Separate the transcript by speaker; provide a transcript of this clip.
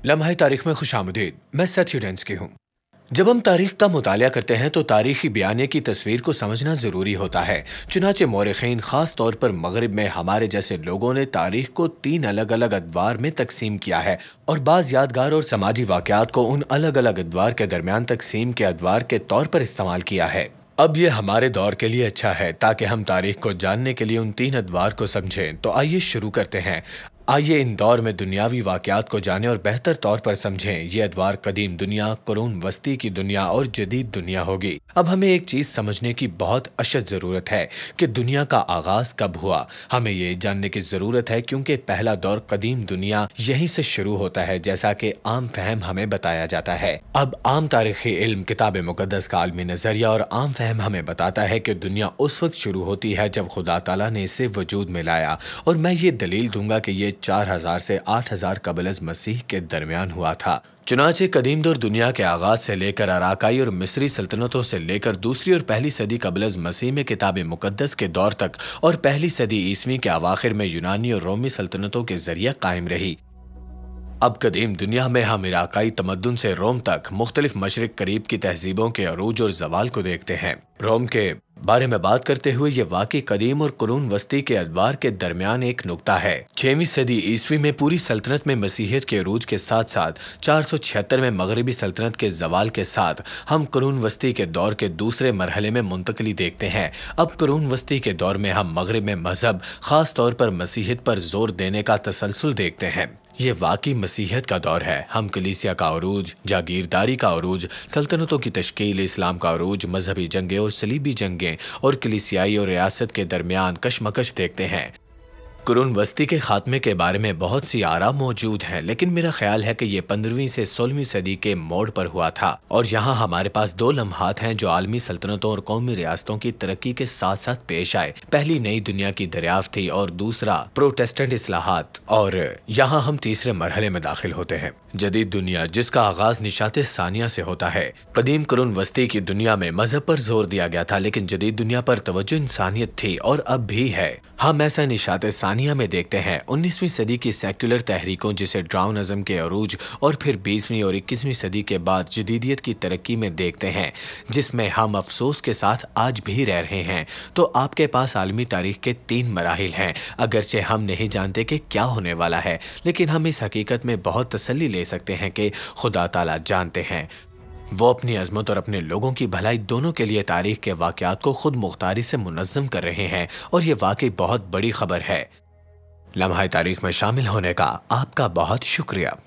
Speaker 1: लम्हा तारीख में खुशामदीद। मैं सच हिडेंस की हूँ। जब हम तारीख का मुतालिया करते हैं तो तारीखी बयाने की तस्वीर को समझना ज़रूरी होता है। चुनाचे मौरख़ीन ख़ास तौर पर मगरिब में हमारे जैसे लोगों ने तारीख को 3 अलग अलग अदवार में तकसीम किया है और बाज़ यादगार और समाजी वाक़यात को उन अलग अलग अदवार के दरमियान तकसीम के अदवार के तौर पर इस्तेमाल किया है। अब ये हमारे दौर के लिए अच्छा है ताकि हम तारीख को जानने के लिए उन 3 अदवार को समझें। तो आइए शुरू करते हैं। आइए इन दौर में दुनियावी वाक़यात को जानें और बेहतर तौर पर समझें। ये अदवार कदीम दुनिया, कुरून वस्ती की दुनिया और जदीद दुनिया होगी। अब हमें एक चीज़ समझने की बहुत अशद ज़रूरत है कि दुनिया का आगाज़ कब हुआ। हमें ये जानने की ज़रूरत है क्योंकि पहला दौर कदीम दुनिया यहीं से शुरू होता है, जैसा कि आम फहम हमें बताया जाता है। अब आम तारीख़ी इल्म, किताब मुक़द्दस का आलमी नज़रिया और आम फहम हमें बताता है कि दुनिया उस वक्त शुरू होती है जब खुदा ताला ने इसे वजूद में लाया, और मैं ये दलील दूंगा कि ये 4000 से 8000 कबल मसीह के दरमियान हुआ था। चुनाचे कदीम दौर दुनिया के आगाज से लेकर अराकाई और मिस्री सल्तनतों से लेकर दूसरी और पहली सदी कबल मसीह में किताब मुक़द्दस के दौर तक और पहली सदी ईस्वी के अवाखिर में यूनानी और रोमी सल्तनतों के जरिए कायम रही। अब कदीम दुनिया में हम इराकाई तमद्दुन से रोम तक मुख्तलिफ मशरिक करीब की तहजीबों के अरूज और जवाल को देखते हैं। रोम के बारे में बात करते हुए ये वाकई कदीम और कुरून वस्ती के अदवार के दरमियान एक नुक्ता है। 6वीं सदी ईस्वी में पूरी सल्तनत में मसीहियत के अरूज के साथ साथ 476 में मगरबी सल्तनत के जवाल के साथ हम कुरून वस्ती के दौर के दूसरे मरहले में मुंतकली देखते हैं। अब कुरून वस्ती के दौर में हम मगरिब में मजहब, खास तौर पर मसीहियत पर जोर देने का तसलसल देखते हैं। ये वाकई मसीहियत का दौर है। हम कलीसिया का अरूज, जागीरदारी का अरूज, सल्तनतों की तश्कील, इस्लाम का अरूज, मजहबी जंगें और सलीबी जंगें और कलीसियाई और रियासत के दरमियान कशमकश देखते हैं। कुरून वस्ती के खात्मे के बारे में बहुत सी आरा मौजूद हैं, लेकिन मेरा ख्याल है कि ये 15वीं से 16वीं सदी के मोड़ पर हुआ था। और यहाँ हमारे पास 2 लम्हात हैं जो आलमी सल्तनतों और कौमी रियासतों की तरक्की के साथ साथ पेश आए। पहली नई दुनिया की दरियाफ्त थी और दूसरा प्रोटेस्टेंट इस्लाहात। और यहाँ हम तीसरे मरहले में दाखिल होते हैं, जदीद दुनिया, जिसका आगाज निशाते सानिया से होता है। कदीम कुरून वस्ती की दुनिया में मजहब पर जोर दिया गया था, लेकिन जदीद दुनिया पर तवज्जो इंसानियत थी और अब भी है। हम ऐसा निशाते सानिया में देखते हैं 19वीं सदी की सेक्युलर तहरीकों, जिसे ड्राउनिज्म के अरूज, और फिर 20वीं और 21वीं सदी के बाद जदीदियत की तरक्की में देखते हैं, जिसमें हम अफसोस के साथ आज भी रह रहे हैं। तो आपके पास आलमी तारीख के 3 मराहिल हैं। अगरचे हम नहीं जानते कि क्या होने वाला है, लेकिन हम इस हकीकत में बहुत तसल्ली ले सकते हैं कि खुदा ताला जानते हैं। वो अपनी अजमत और अपने लोगों की भलाई दोनों के लिए तारीख के वाक़यात को खुद मुख्तारी से मुनज़्ज़म कर रहे हैं, और ये वाकई बहुत बड़ी खबर है। लम्हा तारीख में शामिल होने का आपका बहुत शुक्रिया।